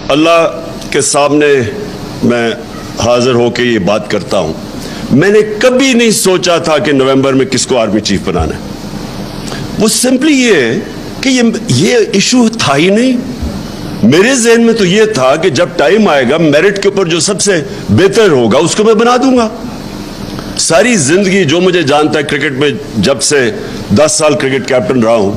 اللہ کے سامنے میں حاضر ہو کے یہ بات کرتا ہوں، میں نے کبھی نہیں سوچا تھا کہ نومبر میں کس کو آرمی چیف بنانا ہے۔ وہ سمپلی یہ ہے کہ یہ ایشو تھا ہی نہیں۔ میرے ذہن میں تو یہ تھا کہ جب ٹائم آئے گا میرٹ کے اوپر جو سب سے بہتر ہوگا اس کو میں بنا دوں گا۔ ساری زندگی جو مجھے جانتا ہے کرکٹ میں، جب سے 10 سال کرکٹ کیپٹن رہا ہوں،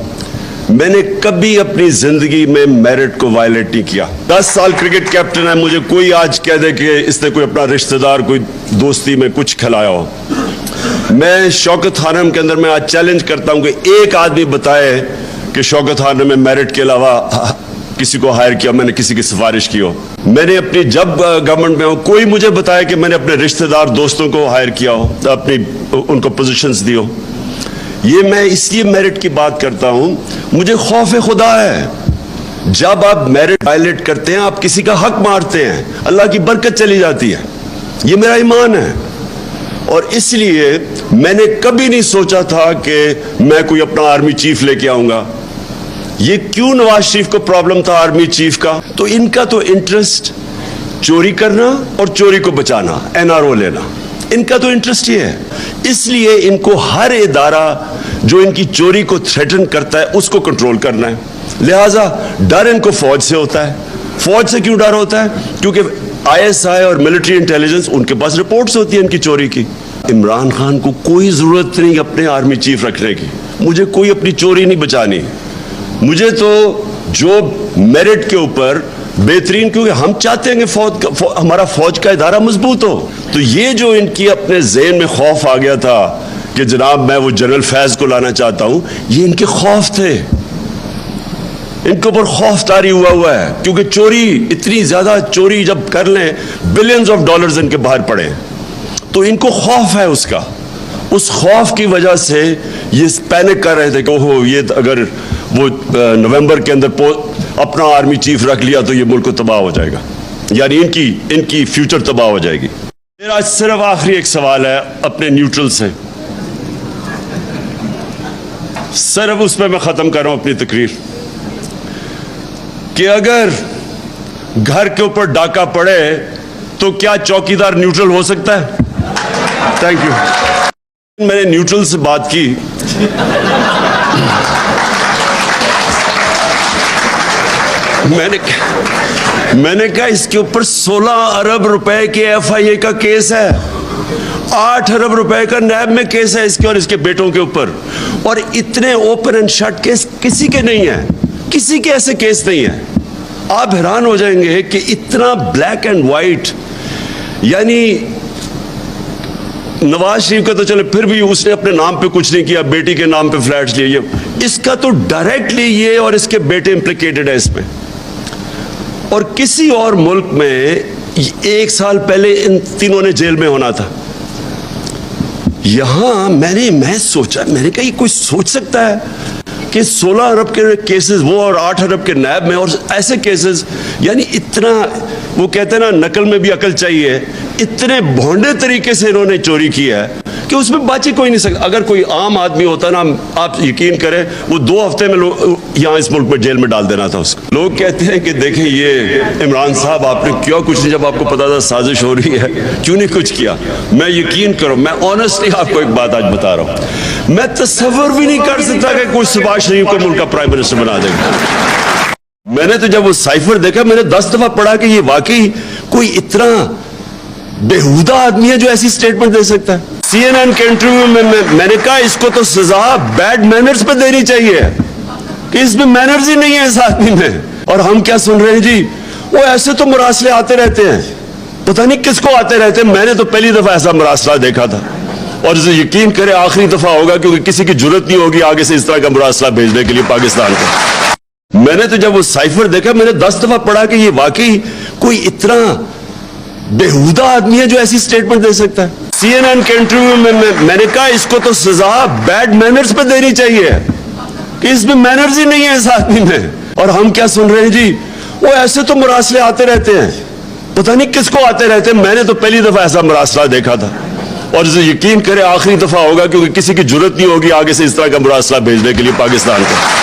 میں نے کبھی اپنی زندگی میں میرٹ کو وائلیٹ نہیں کیا۔ 10 سال کرکٹ کیپٹن ہے، مجھے کوئی آج کہہ دے کہ اس نے کوئی اپنا رشتہ دار کوئی دوستی میں کچھ کھلایا ہو، میں شوکت خانم کے اندر میں آج چیلنج کرتا ہوں کہ ایک آدمی بتائے کہ شوکت خانم میں میرٹ کے علاوہ کسی کو ہائر کیا، میں نے کسی کی سفارش کی ہو۔ میں نے اپنی جب گورنمنٹ میں ہوں کوئی مجھے بتایا کہ میں نے اپنے رشتہ دار دوستوں کو ہائر کیا ہو، اپنی ان کو پوزیشنز دی ہو۔ یہ میں اس لیے میرٹ کی بات کرتا ہوں، مجھے خوف خدا ہے۔ جب آپ میرٹ وائلیٹ کرتے ہیں آپ کسی کا حق مارتے ہیں، اللہ کی برکت چلی جاتی ہے۔ یہ میرا ایمان ہے، اور اس لیے میں نے کبھی نہیں سوچا تھا کہ میں کوئی اپنا آرمی چیف لے کے آؤں گا۔ یہ کیوں نواز شریف کو پرابلم تھا آرمی چیف کا؟ تو ان کا تو انٹرسٹ چوری کرنا اور چوری کو بچانا، NRO لینا، ان کا تو انٹرسٹ یہ ہے۔ اس لیے ان کو ہر ادارہ جو ان کی چوری کو تھریٹن کرتا ہے اس کو کنٹرول کرنا ہے، لہٰذا ڈر ان کو فوج سے ہوتا ہے۔ فوج سے کیوں ڈر ہوتا ہے؟ کیونکہ ISI اور ملٹری انٹیلیجنس ان کے پاس رپورٹس ہوتی ہیں ان کی چوری کی۔ عمران خان کو کوئی ضرورت نہیں اپنے آرمی چیف رکھنے کی، مجھے کوئی اپنی چوری نہیں بچانی، مجھے تو جو میرٹ کے اوپر بہترین، کیونکہ ہم چاہتے ہیں کہ ہمارا فوج کا ادارہ مضبوط ہو۔ تو یہ جو ان کی اپنے ذہن میں خوف آ گیا تھا کہ جناب میں وہ جنرل فیض کو لانا چاہتا ہوں، یہ ان کے خوف تھے، ان کے اوپر خوف طاری ہوا ہے، کیونکہ چوری اتنی زیادہ چوری جب کر لیں بلینز آف ڈالرز ان کے باہر پڑے تو ان کو خوف ہے اس کا۔ اس خوف کی وجہ سے یہ پینک کر رہے تھے کہ اوہ یہ اگر وہ نومبر کے اندر اپنا آرمی چیف رکھ لیا تو یہ ملک کو تباہ ہو جائے گا، یعنی ان کی فیوچر تباہ ہو جائے گی۔ میرا صرف آخری ایک سوال ہے اپنے نیوٹرل سے، صرف اس پہ میں ختم کر رہا ہوں اپنی تقریر، کہ اگر گھر کے اوپر ڈاکہ پڑے تو کیا چوکیدار نیوٹرل ہو سکتا ہے؟ Thank you. میں نے نیوٹرل سے بات کی، میں نے کہا اس کے اوپر 16 ارب روپے کے FIA کا کیس ہے، 8 ارب روپے کا نیب میں کیس ہے اس کے اور اس کے بیٹوں کے اوپر، اور اتنے اوپن اینڈ شٹ کیس کسی کے نہیں ہیں، کسی کے ایسے کیس نہیں ہیں۔ آپ حیران ہو جائیں گے کہ اتنا بلیک اینڈ وائٹ، یعنی نواز شریف کا تو چلے پھر بھی اس نے اپنے نام پہ کچھ نہیں کیا، بیٹی کے نام پہ فلیٹس لیے، اس کا تو ڈائریکٹلی یہ اور اس کے بیٹے امپلیکیٹڈ ہے اس میں۔ اور کسی اور ملک میں 1 سال پہلے ان تینوں نے جیل میں ہونا تھا۔ یہاں میں سوچا، میں نے کہا یہ کوئی سوچ سکتا ہے کہ 16 ارب کے کیسز وہ اور 8 ارب کے نیب میں اور ایسے کیسز، یعنی اتنا، وہ کہتے ہیں نا نقل میں بھی عقل چاہیے، اتنے بھونڈے طریقے سے انہوں نے چوری کی ہے کہ اس میں بچ ہی کوئی نہیں سکتا۔ اگر کوئی عام آدمی ہوتا نا، آپ یقین کریں وہ 2 ہفتے میں یہاں اس ملک میں جیل میں ڈال دینا تھا اس کو۔ لوگ کہتے ہیں کہ دیکھیں یہ عمران صاحب آپ نے کیا کچھ نہیں، جب آپ کو پتا تھا سازش ہو رہی ہے کیوں نہیں کچھ کیا؟ میں یقین کرو، میں آنیسٹلی آپ کو ایک بات آج بتا رہا ہوں، میں تصور بھی نہیں کر سکتا کہ کوئی شہباز شریف کو ملک کا پرائم منسٹر بنا دے گا۔ میں نے تو جب وہ سائفر دیکھا میں نے 10 دفعہ پڑھا کہ یہ واقعی کوئی اتنا بےہودہ آدمی ہے جو ایسی سٹیٹمنٹ دے سکتا ہے۔ CNN کے انٹرویو میں میں نے کہا اس کو تو سزا بیڈ مینرز پہ دینی چاہیے کہ اس میں مینرز ہی نہیں ہے اس آدمی میں، اور ہم کیا سن رہے ہیں جی وہ ایسے تو مراسلے آتے رہتے ہیں، پتہ نہیں کس کو آتے رہتے ہیں۔ میں نے تو پہلی دفعہ ایسا مراسلہ دیکھا تھا، اور اسے یقین کرے آخری دفعہ ہوگا، کیونکہ کسی کی جرت نہیں ہوگی آگے سے اس طرح کا مراسلہ بھیجنے کے لیے پاکستان کو۔ میں نے تو جب وہ سائفر دیکھا میں نے 10 دفعہ پڑھا کہ یہ واقعی کوئی اتنا بےہودہ آدمی ہے جو ایسی سٹیٹمنٹ دے سکتا ہے۔ CNN کے انٹرویو میں میں نے کہا اس کو تو سزا بیڈ مینرز پہ دینی چاہیے کہ اس میں مینرز ہی نہیں ہے اس آدمی میں، اور ہم کیا سن رہے ہیں جی وہ ایسے تو مراسلے آتے رہتے ہیں، پتہ نہیں کس کو آتے رہتے ہیں۔ میں نے تو پہلی دفعہ ایسا مراسلہ دیکھا تھا، اور اسے یقین کرے آخری دفعہ ہوگا، کیونکہ کسی کی جرت نہیں ہوگی آگے سے اس طرح کا مراسلہ بھیجنے کے لیے پاکستان کو۔